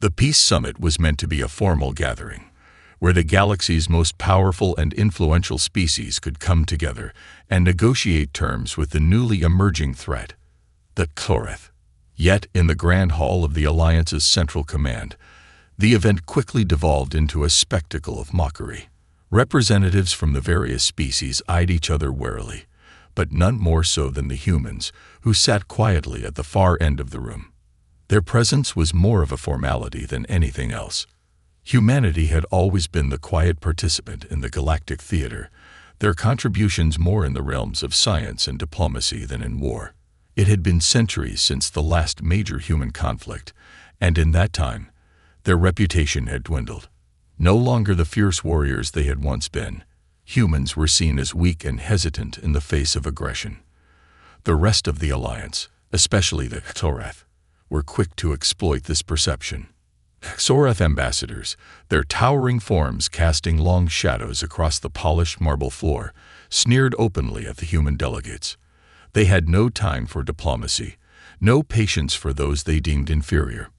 The Peace Summit was meant to be a formal gathering, where the galaxy's most powerful and influential species could come together and negotiate terms with the newly emerging threat, the Xoreth. Yet, in the Grand Hall of the Alliance's Central Command, the event quickly devolved into a spectacle of mockery. Representatives from the various species eyed each other warily, but none more so than the humans, who sat quietly at the far end of the room. Their presence was more of a formality than anything else. Humanity had always been the quiet participant in the galactic theater, their contributions more in the realms of science and diplomacy than in war. It had been centuries since the last major human conflict, and in that time, their reputation had dwindled. No longer the fierce warriors they had once been, humans were seen as weak and hesitant in the face of aggression. The rest of the Alliance, especially the Xoreth, were quick to exploit this perception. Xoreth ambassadors, their towering forms casting long shadows across the polished marble floor, sneered openly at the human delegates. They had no time for diplomacy, no patience for those they deemed inferior.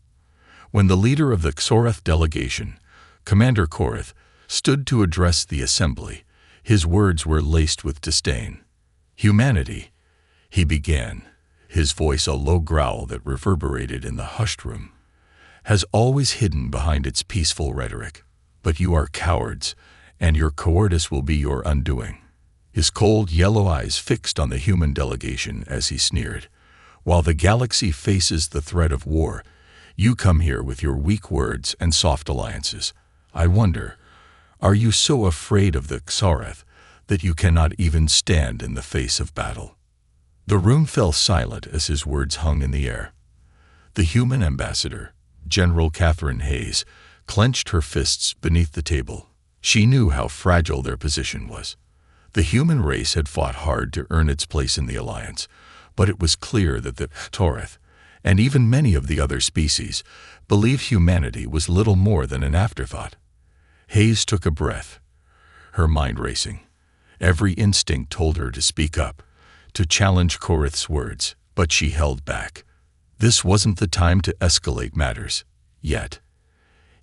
When the leader of the Xoreth delegation, Commander Korith, stood to address the assembly, his words were laced with disdain. "Humanity," he began, his voice a low growl that reverberated in the hushed room, "has always hidden behind its peaceful rhetoric. But you are cowards, and your cowardice will be your undoing." His cold yellow eyes fixed on the human delegation as he sneered. "While the galaxy faces the threat of war, you come here with your weak words and soft alliances. I wonder, are you so afraid of the Xoreth that you cannot even stand in the face of battle?" The room fell silent as his words hung in the air. The human ambassador, General Catherine Hayes, clenched her fists beneath the table. She knew how fragile their position was. The human race had fought hard to earn its place in the Alliance, but it was clear that the Xoreth, and even many of the other species, believed humanity was little more than an afterthought. Hayes took a breath, her mind racing. Every instinct told her to speak up, to challenge Korith's words, but she held back. This wasn't the time to escalate matters, yet.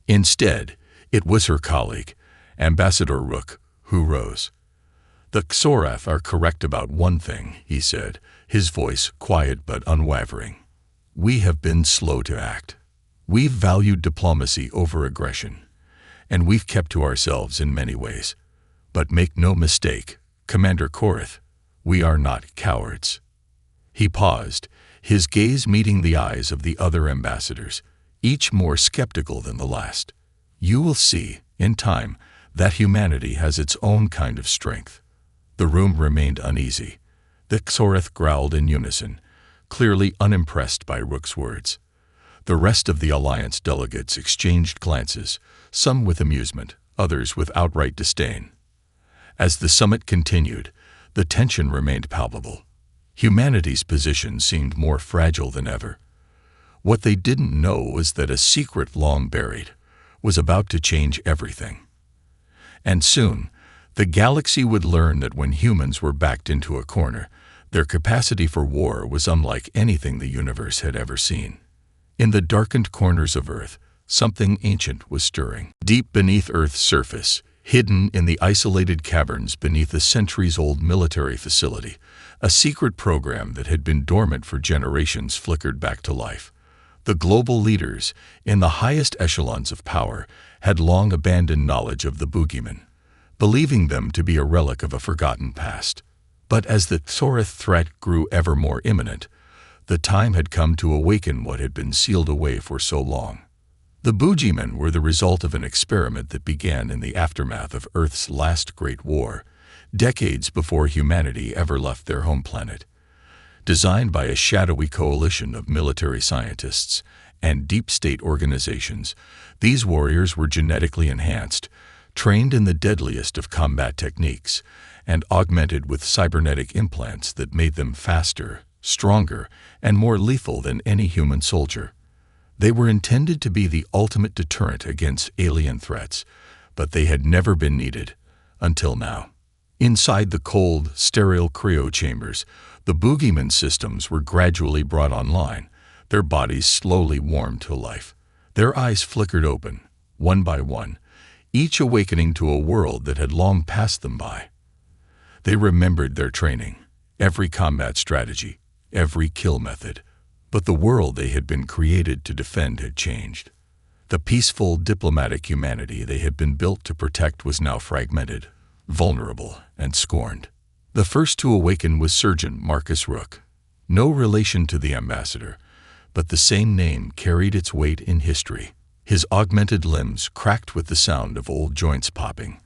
Instead, it was her colleague, Ambassador Rook, who rose. "The Xoreth are correct about one thing," he said, his voice quiet but unwavering. "We have been slow to act. We've valued diplomacy over aggression, and we've kept to ourselves in many ways. But make no mistake, Commander Korith, we are not cowards." He paused, his gaze meeting the eyes of the other ambassadors, each more skeptical than the last. "You will see, in time, that humanity has its own kind of strength." The room remained uneasy. The Xoreth growled in unison, clearly unimpressed by Rook's words. The rest of the Alliance delegates exchanged glances, some with amusement, others with outright disdain. As the summit continued, the tension remained palpable. Humanity's position seemed more fragile than ever. What they didn't know was that a secret long buried was about to change everything. And soon, the galaxy would learn that when humans were backed into a corner, their capacity for war was unlike anything the universe had ever seen. In the darkened corners of Earth, something ancient was stirring. Deep beneath Earth's surface, hidden in the isolated caverns beneath a centuries-old military facility, a secret program that had been dormant for generations flickered back to life. The global leaders, in the highest echelons of power, had long abandoned knowledge of the Boogeymen, believing them to be a relic of a forgotten past. But as the Xoreth threat grew ever more imminent, the time had come to awaken what had been sealed away for so long. The Boogeymen were the result of an experiment that began in the aftermath of Earth's last great war, decades before humanity ever left their home planet. Designed by a shadowy coalition of military scientists and deep-state organizations, these warriors were genetically enhanced, trained in the deadliest of combat techniques, and augmented with cybernetic implants that made them faster, stronger, and more lethal than any human soldier. They were intended to be the ultimate deterrent against alien threats, but they had never been needed, until now. Inside the cold, sterile cryo chambers, the Boogeyman systems were gradually brought online, their bodies slowly warmed to life. Their eyes flickered open, one by one, each awakening to a world that had long passed them by. They remembered their training, every combat strategy, every kill method, but the world they had been created to defend had changed. The peaceful, diplomatic humanity they had been built to protect was now fragmented, vulnerable, and scorned. The first to awaken was Surgeon Marcus Rook. No relation to the ambassador, but the same name carried its weight in history. His augmented limbs cracked with the sound of old joints popping,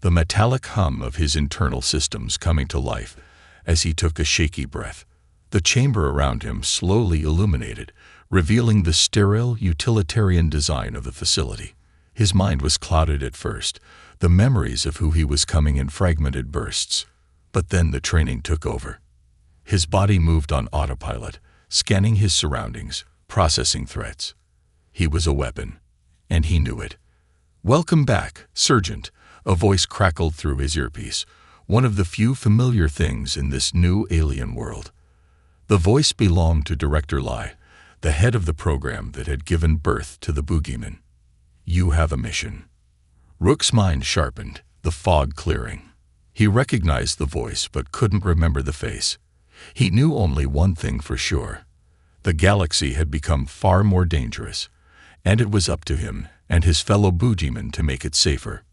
the metallic hum of his internal systems coming to life as he took a shaky breath. The chamber around him slowly illuminated, revealing the sterile, utilitarian design of the facility. His mind was clouded at first, the memories of who he was coming in fragmented bursts. But then the training took over. His body moved on autopilot, scanning his surroundings, processing threats. He was a weapon, and he knew it. "Welcome back, Sergeant," a voice crackled through his earpiece, one of the few familiar things in this new alien world. The voice belonged to Director Lai, the head of the program that had given birth to the Boogeymen. "You have a mission." Rook's mind sharpened, the fog clearing. He recognized the voice but couldn't remember the face. He knew only one thing for sure. The galaxy had become far more dangerous, and it was up to him and his fellow Boogeymen to make it safer.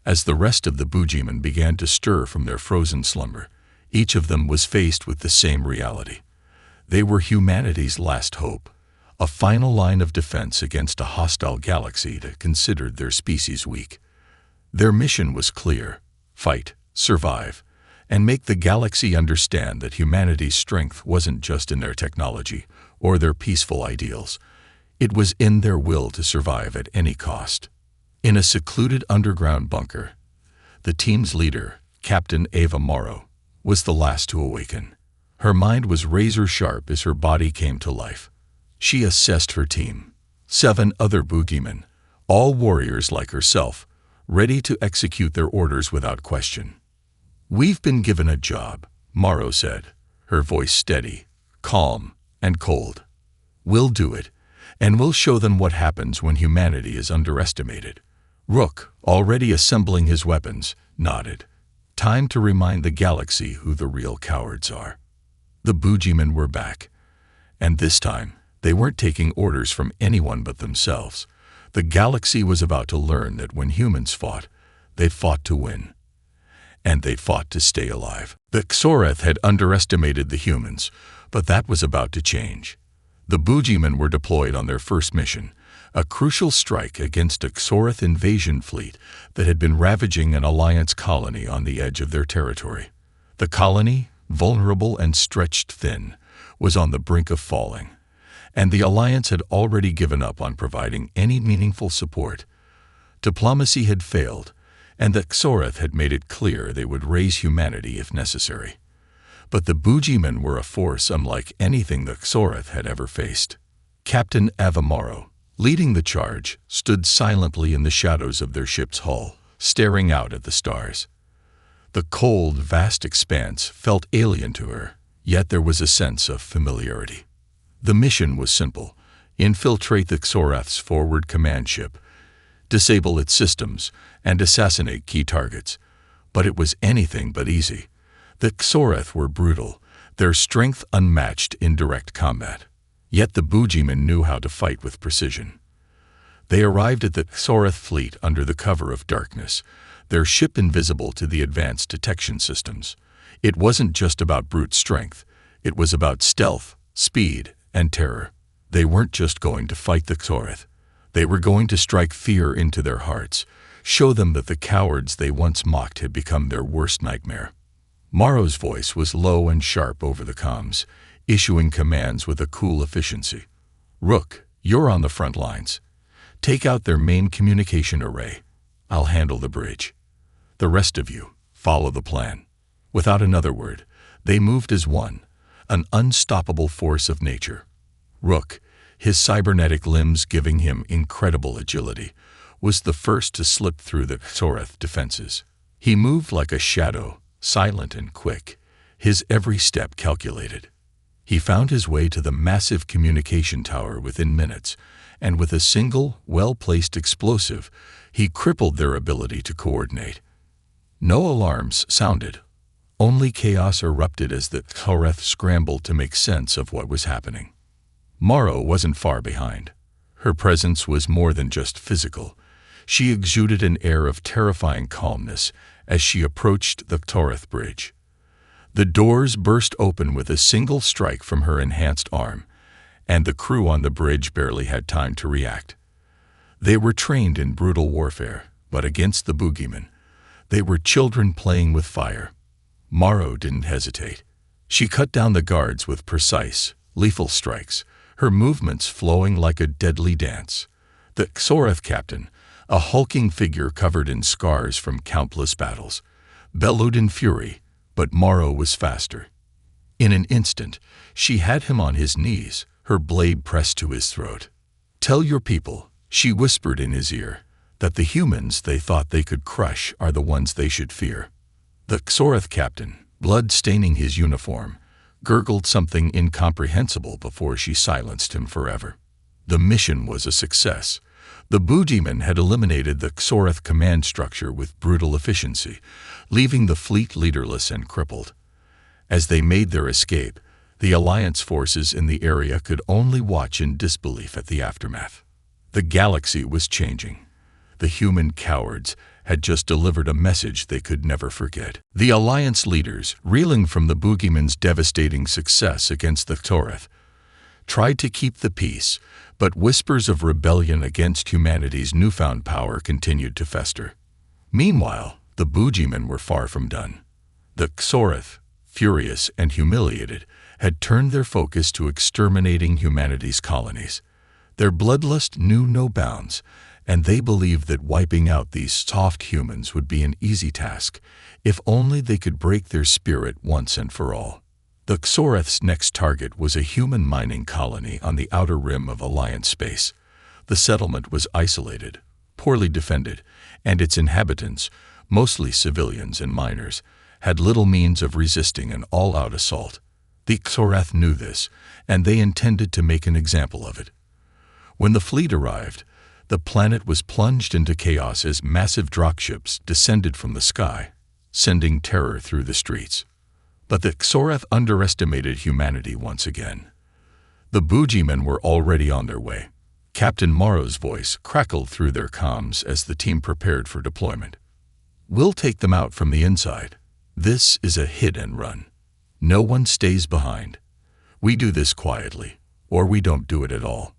As the rest of the Boogeymen began to stir from their frozen slumber, each of them was faced with the same reality. They were humanity's last hope, a final line of defense against a hostile galaxy that considered their species weak. Their mission was clear: fight, survive, and make the galaxy understand that humanity's strength wasn't just in their technology or their peaceful ideals. It was in their will to survive at any cost. In a secluded underground bunker, the team's leader, Captain Ava Morrow, was the last to awaken. Her mind was razor-sharp as her body came to life. She assessed her team, 7 other Boogeymen, all warriors like herself, ready to execute their orders without question. "We've been given a job," Morrow said, her voice steady, calm, and cold. "We'll do it, and we'll show them what happens when humanity is underestimated." Rook, already assembling his weapons, nodded. Time to remind the galaxy who the real cowards are. The Boogeymen were back, and this time they weren't taking orders from anyone but themselves. The galaxy was about to learn that when humans fought, they fought to win. And they fought to stay alive. The Xoreth had underestimated the humans, but that was about to change. The Boogeymen were deployed on their first mission, a crucial strike against a Xoreth invasion fleet that had been ravaging an Alliance colony on the edge of their territory. The colony, vulnerable and stretched thin, was on the brink of falling, and the Alliance had already given up on providing any meaningful support. Diplomacy had failed, and the Xoreth had made it clear they would raise humanity if necessary. But the Boogeymen were a force unlike anything the Xoreth had ever faced. Captain Ava Morrow, leading the charge, stood silently in the shadows of their ship's hull, staring out at the stars. The cold, vast expanse felt alien to her, yet there was a sense of familiarity. The mission was simple: infiltrate the Xoreth's forward command ship, disable its systems, and assassinate key targets. But it was anything but easy. The Xoreth were brutal, their strength unmatched in direct combat. Yet the Boogeymen knew how to fight with precision. They arrived at the Xoreth fleet under the cover of darkness, their ship invisible to the advanced detection systems. It wasn't just about brute strength. It was about stealth, speed, and terror. They weren't just going to fight the Xoreth. They were going to strike fear into their hearts, show them that the cowards they once mocked had become their worst nightmare. Morrow's voice was low and sharp over the comms, issuing commands with a cool efficiency. "Rook, you're on the front lines. Take out their main communication array. I'll handle the bridge. The rest of you, follow the plan." Without another word, they moved as one, an unstoppable force of nature. Rook, his cybernetic limbs giving him incredible agility, was the first to slip through the Xoreth defenses. He moved like a shadow, silent and quick, his every step calculated. He found his way to the massive communication tower within minutes and with a single, well-placed explosive, he crippled their ability to coordinate. No alarms sounded. Only chaos erupted as the Xoreth scrambled to make sense of what was happening. Morrow wasn't far behind. Her presence was more than just physical. She exuded an air of terrifying calmness as she approached the Xoreth bridge. The doors burst open with a single strike from her enhanced arm, and the crew on the bridge barely had time to react. They were trained in brutal warfare, but against the Boogeymen, they were children playing with fire. Morrow didn't hesitate. She cut down the guards with precise, lethal strikes, her movements flowing like a deadly dance. The Xoreth captain, a hulking figure covered in scars from countless battles, bellowed in fury, but Morrow was faster. In an instant, she had him on his knees, her blade pressed to his throat. "Tell your people," she whispered in his ear, "that the humans they thought they could crush are the ones they should fear." The Xoreth captain, blood staining his uniform, gurgled something incomprehensible before she silenced him forever. The mission was a success. The Boogeymen had eliminated the Xoreth command structure with brutal efficiency, leaving the fleet leaderless and crippled. As they made their escape, the Alliance forces in the area could only watch in disbelief at the aftermath. The galaxy was changing. The human cowards had just delivered a message they could never forget. The Alliance leaders, reeling from the Boogeymen's devastating success against the Xoreth, tried to keep the peace, but whispers of rebellion against humanity's newfound power continued to fester. Meanwhile, the Boogeymen were far from done. The Xoreth, furious and humiliated, had turned their focus to exterminating humanity's colonies. Their bloodlust knew no bounds, and they believed that wiping out these soft humans would be an easy task, if only they could break their spirit once and for all. The Xoreth's next target was a human mining colony on the outer rim of Alliance space. The settlement was isolated, poorly defended, and its inhabitants, mostly civilians and miners, had little means of resisting an all-out assault. The Xoreth knew this, and they intended to make an example of it. When the fleet arrived, the planet was plunged into chaos as massive dropships descended from the sky, sending terror through the streets. But the Xoreth underestimated humanity once again. The Boogeymen were already on their way. Captain Morrow's voice crackled through their comms as the team prepared for deployment. "We'll take them out from the inside. This is a hit and run. No one stays behind. We do this quietly, or we don't do it at all."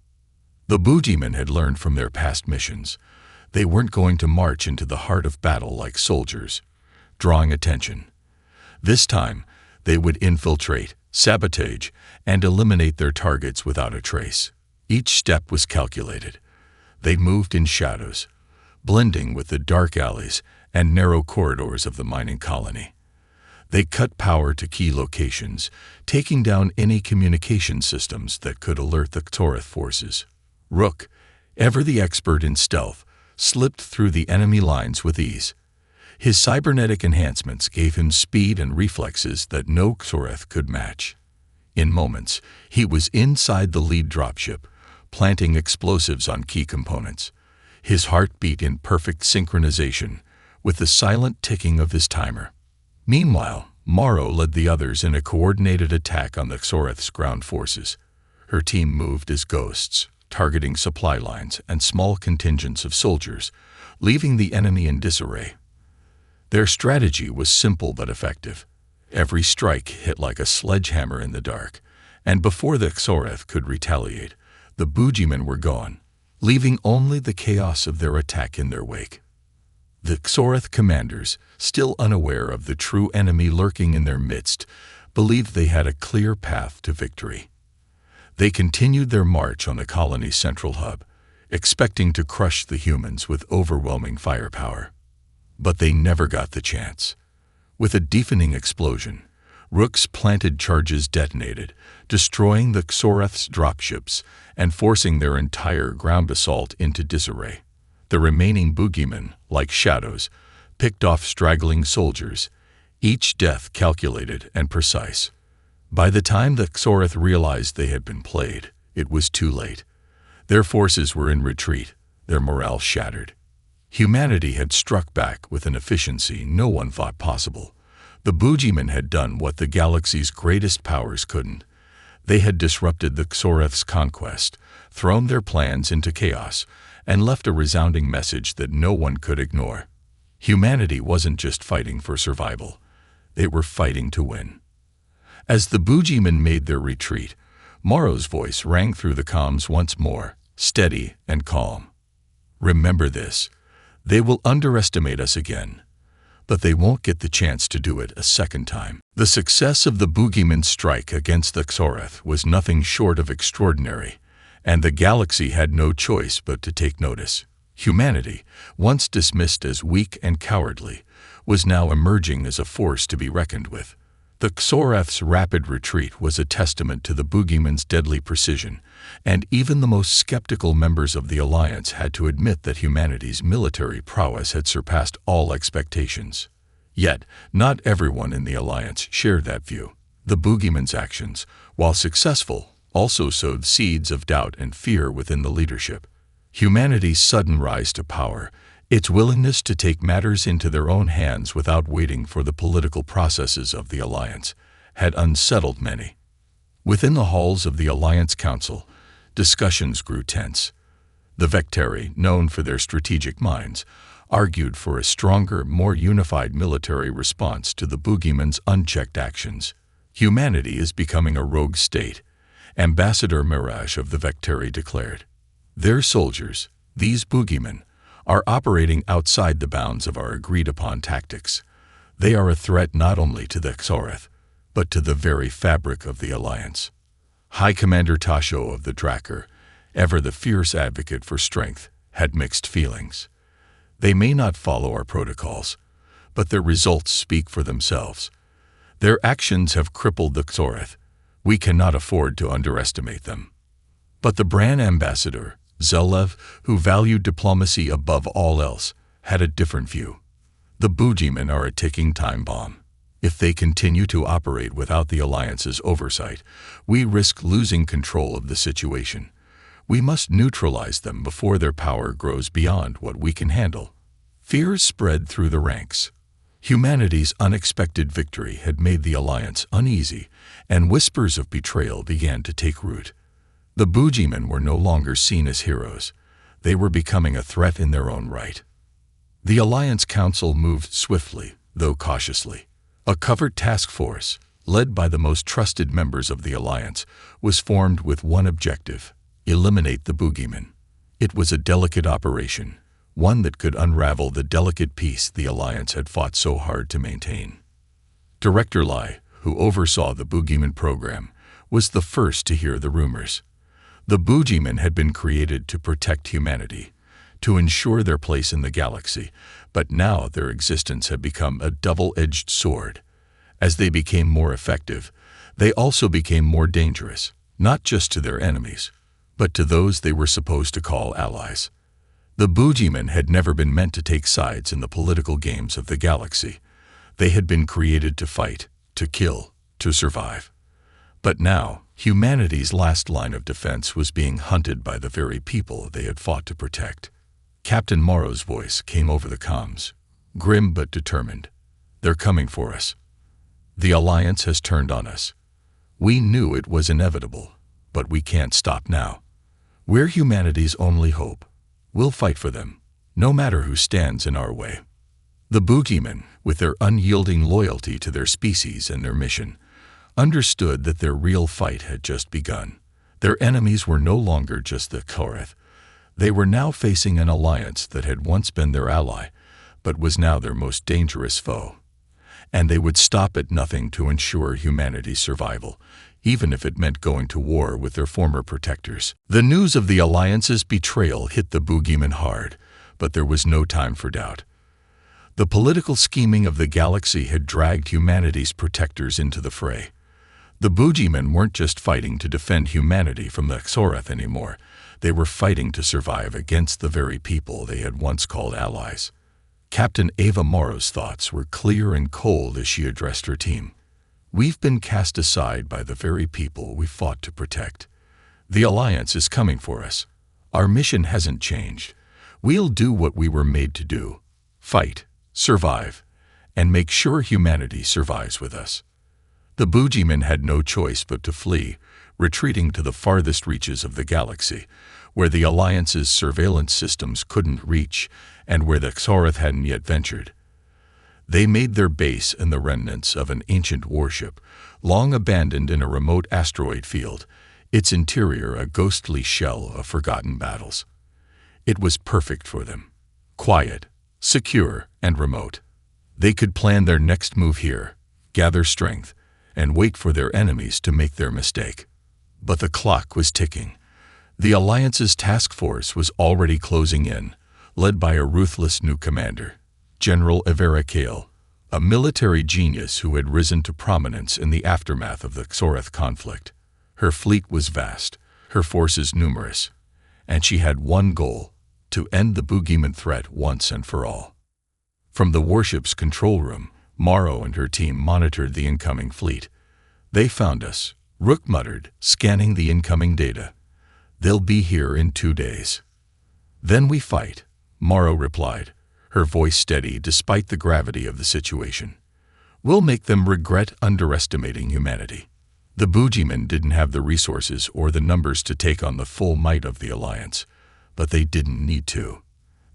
The Boogeymen had learned from their past missions. They weren't going to march into the heart of battle like soldiers, drawing attention. This time, they would infiltrate, sabotage, and eliminate their targets without a trace. Each step was calculated. They moved in shadows, blending with the dark alleys and narrow corridors of the mining colony. They cut power to key locations, taking down any communication systems that could alert the Xoreth forces. Rook, ever the expert in stealth, slipped through the enemy lines with ease. His cybernetic enhancements gave him speed and reflexes that no Xoreth could match. In moments, he was inside the lead dropship, planting explosives on key components. His heart beat in perfect synchronization with the silent ticking of his timer. Meanwhile, Morrow led the others in a coordinated attack on the Xoreth's ground forces. Her team moved as ghosts, targeting supply lines and small contingents of soldiers, leaving the enemy in disarray. Their strategy was simple but effective. Every strike hit like a sledgehammer in the dark, and before the Xoreth could retaliate, the Boogeymen were gone, leaving only the chaos of their attack in their wake. The Xoreth commanders, still unaware of the true enemy lurking in their midst, believed they had a clear path to victory. They continued their march on the colony's central hub, expecting to crush the humans with overwhelming firepower. But they never got the chance. With a deafening explosion, Rook's planted charges detonated, destroying the Xoreth's dropships and forcing their entire ground assault into disarray. The remaining Boogeymen, like shadows, picked off straggling soldiers, each death calculated and precise. By the time the Xoreth realized they had been played, it was too late. Their forces were in retreat, their morale shattered. Humanity had struck back with an efficiency no one thought possible. The Boogeymen had done what the galaxy's greatest powers couldn't. They had disrupted the Xoreth's conquest, thrown their plans into chaos, and left a resounding message that no one could ignore. Humanity wasn't just fighting for survival. They were fighting to win. As the Boogeymen made their retreat, Morrow's voice rang through the comms once more, steady and calm. "Remember this. They will underestimate us again, but they won't get the chance to do it a second time." The success of the Boogeymen's strike against the Xoreth was nothing short of extraordinary, and the galaxy had no choice but to take notice. Humanity, once dismissed as weak and cowardly, was now emerging as a force to be reckoned with. The Xoreth's rapid retreat was a testament to the Boogeymen's deadly precision, and even the most skeptical members of the Alliance had to admit that humanity's military prowess had surpassed all expectations. Yet, not everyone in the Alliance shared that view. The Boogeymen's actions, while successful, also sowed seeds of doubt and fear within the leadership. Humanity's sudden rise to power, its willingness to take matters into their own hands without waiting for the political processes of the Alliance, had unsettled many. Within the halls of the Alliance Council, discussions grew tense. The Vectari, known for their strategic minds, argued for a stronger, more unified military response to the Boogeymen's unchecked actions. "Humanity is becoming a rogue state," Ambassador Mirage of the Vectari declared. "Their soldiers, these Boogeymen, are operating outside the bounds of our agreed-upon tactics. They are a threat not only to the Xoreth, but to the very fabric of the Alliance." High Commander Tasho of the Drakkar, ever the fierce advocate for strength, had mixed feelings. "They may not follow our protocols, but their results speak for themselves. Their actions have crippled the Xoreth. We cannot afford to underestimate them." But the Bran ambassador, Zelev, who valued diplomacy above all else, had a different view. "The Boogeymen are a ticking time bomb. If they continue to operate without the Alliance's oversight, we risk losing control of the situation. We must neutralize them before their power grows beyond what we can handle." Fears spread through the ranks. Humanity's unexpected victory had made the Alliance uneasy, and whispers of betrayal began to take root. The Boogeymen were no longer seen as heroes. They were becoming a threat in their own right. The Alliance Council moved swiftly, though cautiously. A covert task force, led by the most trusted members of the Alliance, was formed with one objective: eliminate the Boogeymen. It was a delicate operation, one that could unravel the delicate peace the Alliance had fought so hard to maintain. Director Lai, who oversaw the Boogeymen program, was the first to hear the rumors. The Boogeymen had been created to protect humanity, to ensure their place in the galaxy, but now their existence had become a double-edged sword. As they became more effective, they also became more dangerous, not just to their enemies, but to those they were supposed to call allies. The Boogeymen had never been meant to take sides in the political games of the galaxy. They had been created to fight, to kill, to survive. But now, humanity's last line of defense was being hunted by the very people they had fought to protect. Captain Morrow's voice came over the comms, grim but determined. "They're coming for us. The Alliance has turned on us. We knew it was inevitable, but we can't stop now. We're humanity's only hope. We'll fight for them, no matter who stands in our way." The Boogeymen, with their unyielding loyalty to their species and their mission, understood that their real fight had just begun. Their enemies were no longer just the Xoreth. They were now facing an alliance that had once been their ally, but was now their most dangerous foe. And they would stop at nothing to ensure humanity's survival, even if it meant going to war with their former protectors. The news of the Alliance's betrayal hit the Boogeymen hard, but there was no time for doubt. The political scheming of the galaxy had dragged humanity's protectors into the fray. The Boogeymen weren't just fighting to defend humanity from the Xoreth anymore. They were fighting to survive against the very people they had once called allies. Captain Ava Morrow's thoughts were clear and cold as she addressed her team. "We've been cast aside by the very people we fought to protect. The Alliance is coming for us. Our mission hasn't changed. We'll do what we were made to do: fight, survive, and make sure humanity survives with us." The Boogeymen had no choice but to flee, retreating to the farthest reaches of the galaxy, where the Alliance's surveillance systems couldn't reach and where the Xoreth hadn't yet ventured. They made their base in the remnants of an ancient warship, long abandoned in a remote asteroid field, its interior a ghostly shell of forgotten battles. It was perfect for them: quiet, secure, and remote. They could plan their next move here, gather strength, and wait for their enemies to make their mistake. But the clock was ticking. The Alliance's task force was already closing in, led by a ruthless new commander, General Evera Kale, a military genius who had risen to prominence in the aftermath of the Xoreth conflict. Her fleet was vast, her forces numerous, and she had one goal: to end the Boogeyman threat once and for all. From the warship's control room, Morrow and her team monitored the incoming fleet. "They found us," Rook muttered, scanning the incoming data. "They'll be here in 2 days." "Then we fight," Morrow replied, her voice steady despite the gravity of the situation. "We'll make them regret underestimating humanity." The Boogeymen didn't have the resources or the numbers to take on the full might of the Alliance, but they didn't need to.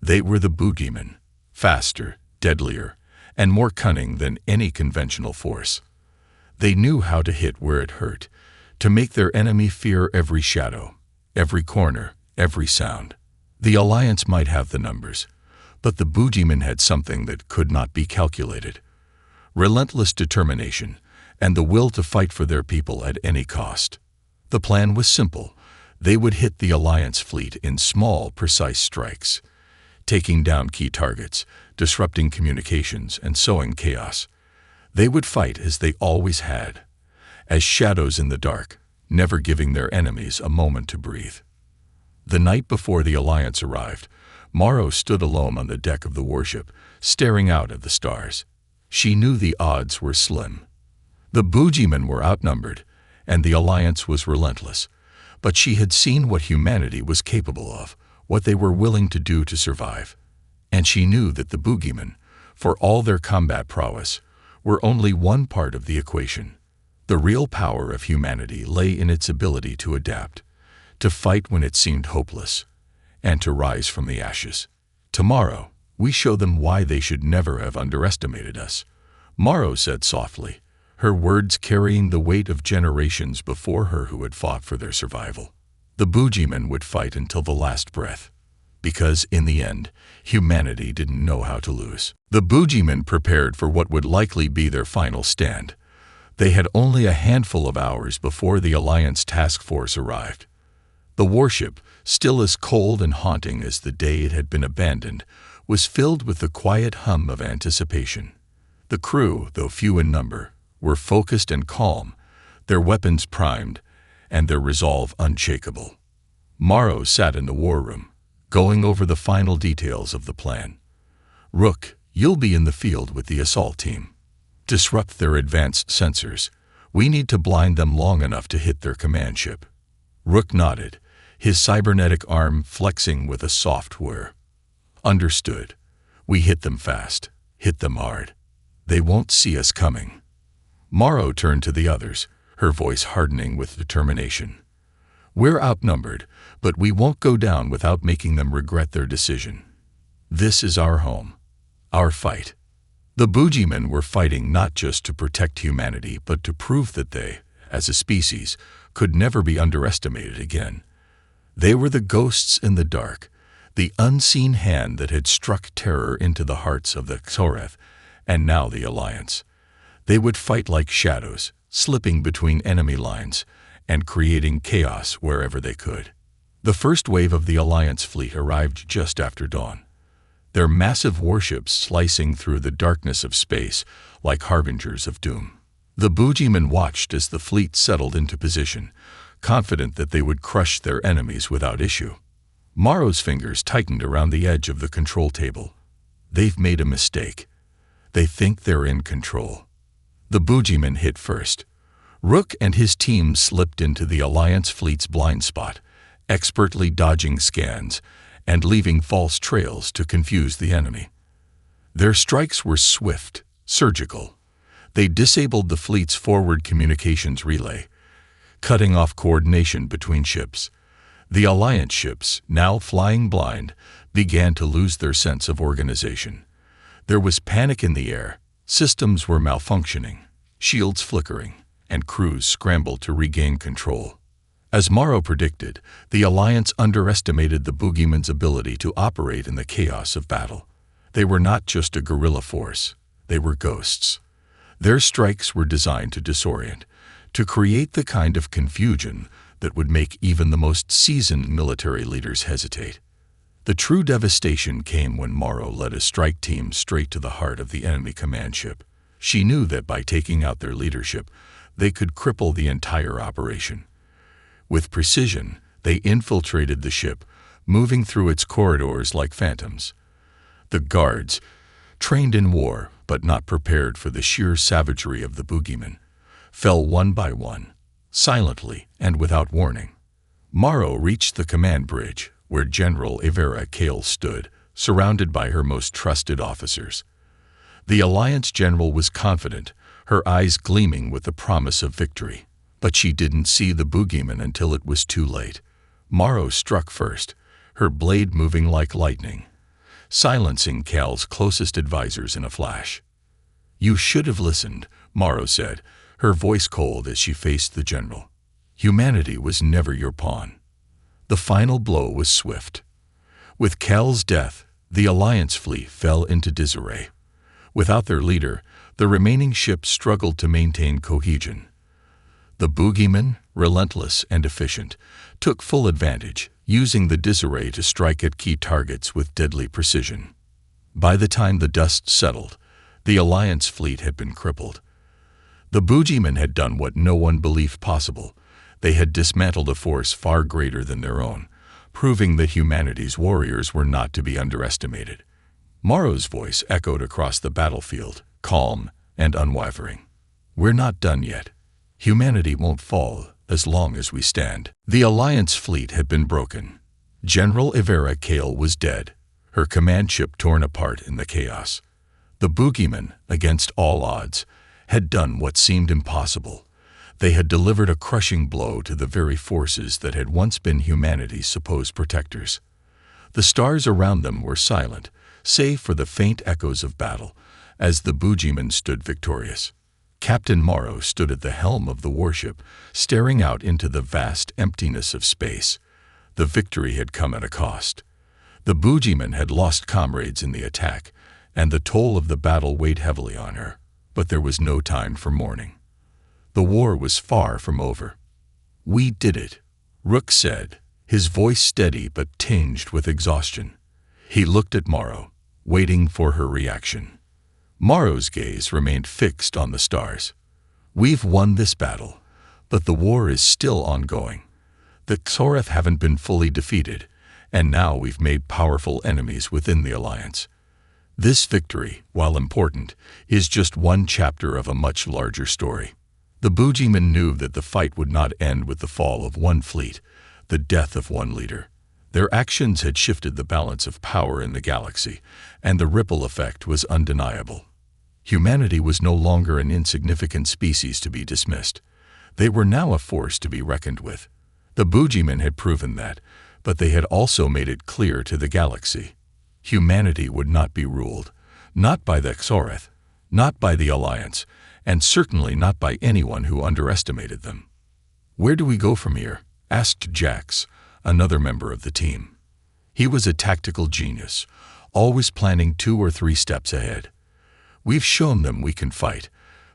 They were the Boogeymen, faster, deadlier, and more cunning than any conventional force. They knew how to hit where it hurt, to make their enemy fear every shadow, every corner, every sound. The Alliance might have the numbers, but the Boogeymen had something that could not be calculated: relentless determination and the will to fight for their people at any cost. The plan was simple. They would hit the Alliance fleet in small, precise strikes, taking down key targets, disrupting communications, and sowing chaos. They would fight as they always had, as shadows in the dark, never giving their enemies a moment to breathe. The night before the Alliance arrived, Morrow stood alone on the deck of the warship, staring out at the stars. She knew the odds were slim. The Boogeymen were outnumbered, and the Alliance was relentless. But she had seen what humanity was capable of, what they were willing to do to survive. And she knew that the Boogeymen, for all their combat prowess, were only one part of the equation. The real power of humanity lay in its ability to adapt, to fight when it seemed hopeless, and to rise from the ashes. "Tomorrow, we show them why they should never have underestimated us," Morrow said softly, her words carrying the weight of generations before her who had fought for their survival. The Boogeymen would fight until the last breath, because, in the end, humanity didn't know how to lose. The Boogeymen prepared for what would likely be their final stand. They had only a handful of hours before the Alliance task force arrived. The warship, still as cold and haunting as the day it had been abandoned, was filled with the quiet hum of anticipation. The crew, though few in number, were focused and calm, their weapons primed, and their resolve unshakable. Morrow sat in the war room, going over the final details of the plan. "Rook, you'll be in the field with the assault team. Disrupt their advanced sensors. We need to blind them long enough to hit their command ship." Rook nodded, his cybernetic arm flexing with a soft whir. "Understood. We hit them fast, hit them hard. They won't see us coming." Morrow turned to the others, her voice hardening with determination. "We're outnumbered, but we won't go down without making them regret their decision. This is our home, our fight." The Boogeymen were fighting not just to protect humanity, but to prove that they, as a species, could never be underestimated again. They were the ghosts in the dark, the unseen hand that had struck terror into the hearts of the Xoreth, and now the Alliance. They would fight like shadows, slipping between enemy lines, and creating chaos wherever they could. The first wave of the Alliance fleet arrived just after dawn, their massive warships slicing through the darkness of space like harbingers of doom. The Boogeymen watched as the fleet settled into position, confident that they would crush their enemies without issue. Morrow's fingers tightened around the edge of the control table. They've made a mistake. They think they're in control. The Boogeymen hit first. Rook and his team slipped into the Alliance fleet's blind spot, expertly dodging scans and leaving false trails to confuse the enemy. Their strikes were swift, surgical. They disabled the fleet's forward communications relay, cutting off coordination between ships. The Alliance ships, now flying blind, began to lose their sense of organization. There was panic in the air, systems were malfunctioning, shields flickering, and crews scrambled to regain control. As Morrow predicted, the Alliance underestimated the Boogeymen's ability to operate in the chaos of battle. They were not just a guerrilla force, they were ghosts. Their strikes were designed to disorient, to create the kind of confusion that would make even the most seasoned military leaders hesitate. The true devastation came when Morrow led a strike team straight to the heart of the enemy command ship. She knew that by taking out their leadership, they could cripple the entire operation. With precision, they infiltrated the ship, moving through its corridors like phantoms. The guards, trained in war but not prepared for the sheer savagery of the Boogeymen, fell one by one, silently and without warning. Morrow reached the command bridge, where General Evera Kale stood, surrounded by her most trusted officers. The Alliance general was confident, her eyes gleaming with the promise of victory. But she didn't see the Boogeymen until it was too late. Morrow struck first, her blade moving like lightning, silencing Cal's closest advisors in a flash. "You should have listened," Morrow said, her voice cold as she faced the general. "Humanity was never your pawn." The final blow was swift. With Cal's death, the Alliance fleet fell into disarray. Without their leader, the remaining ships struggled to maintain cohesion. The Boogeymen, relentless and efficient, took full advantage, using the disarray to strike at key targets with deadly precision. By the time the dust settled, the Alliance fleet had been crippled. The Boogeymen had done what no one believed possible. They had dismantled a force far greater than their own, proving that humanity's warriors were not to be underestimated. Morrow's voice echoed across the battlefield, calm and unwavering. "We're not done yet. Humanity won't fall as long as we stand." The Alliance fleet had been broken. General Evera Kale was dead, her command ship torn apart in the chaos. The Boogeymen, against all odds, had done what seemed impossible. They had delivered a crushing blow to the very forces that had once been humanity's supposed protectors. The stars around them were silent, save for the faint echoes of battle, as the Boogeymen stood victorious. Captain Morrow stood at the helm of the warship, staring out into the vast emptiness of space. The victory had come at a cost. The Boogeymen had lost comrades in the attack, and the toll of the battle weighed heavily on her. But there was no time for mourning. The war was far from over. "We did it," Rook said, his voice steady but tinged with exhaustion. He looked at Morrow, waiting for her reaction. Morrow's gaze remained fixed on the stars. "We've won this battle, but the war is still ongoing. The Xoreth haven't been fully defeated, and now we've made powerful enemies within the Alliance. This victory, while important, is just one chapter of a much larger story." The Boogeymen knew that the fight would not end with the fall of one fleet, the death of one leader. Their actions had shifted the balance of power in the galaxy, and the ripple effect was undeniable. Humanity was no longer an insignificant species to be dismissed. They were now a force to be reckoned with. The Boogeymen had proven that, but they had also made it clear to the galaxy. Humanity would not be ruled, not by the Xoreth, not by the Alliance, and certainly not by anyone who underestimated them. "Where do we go from here?" asked Jax, another member of the team. He was a tactical genius, always planning 2 or 3 steps ahead. "We've shown them we can fight,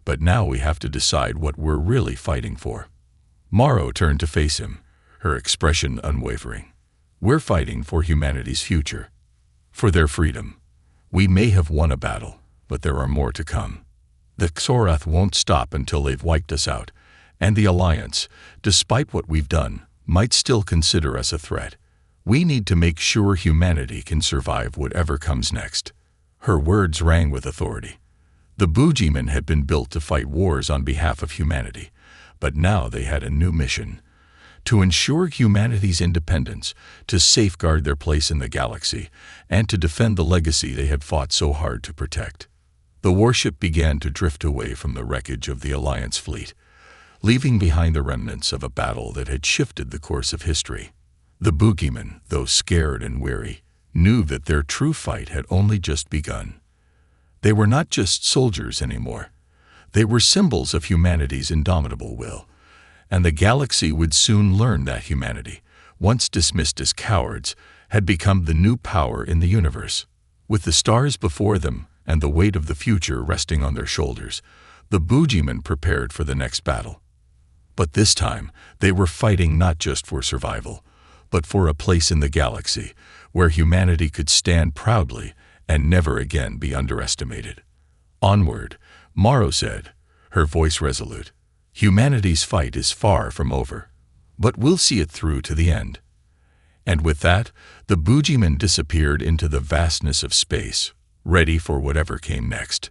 but now we have to decide what we're really fighting for." Morrow turned to face him, her expression unwavering. "We're fighting for humanity's future, for their freedom. We may have won a battle, but there are more to come. The Xoreth won't stop until they've wiped us out, and the Alliance, despite what we've done, might still consider us a threat. We need to make sure humanity can survive whatever comes next." Her words rang with authority. The Boogeymen had been built to fight wars on behalf of humanity, but now they had a new mission: to ensure humanity's independence, to safeguard their place in the galaxy, and to defend the legacy they had fought so hard to protect. The warship began to drift away from the wreckage of the Alliance fleet, leaving behind the remnants of a battle that had shifted the course of history. The Boogeymen, though scared and weary, knew that their true fight had only just begun. They were not just soldiers anymore. They were symbols of humanity's indomitable will, and the galaxy would soon learn that humanity, once dismissed as cowards, had become the new power in the universe. With the stars before them and the weight of the future resting on their shoulders, the Boogeymen prepared for the next battle. But this time, they were fighting not just for survival, but for a place in the galaxy where humanity could stand proudly and never again be underestimated. "Onward," Morrow said, her voice resolute. "Humanity's fight is far from over, but we'll see it through to the end." And with that, the Boogeymen disappeared into the vastness of space, ready for whatever came next.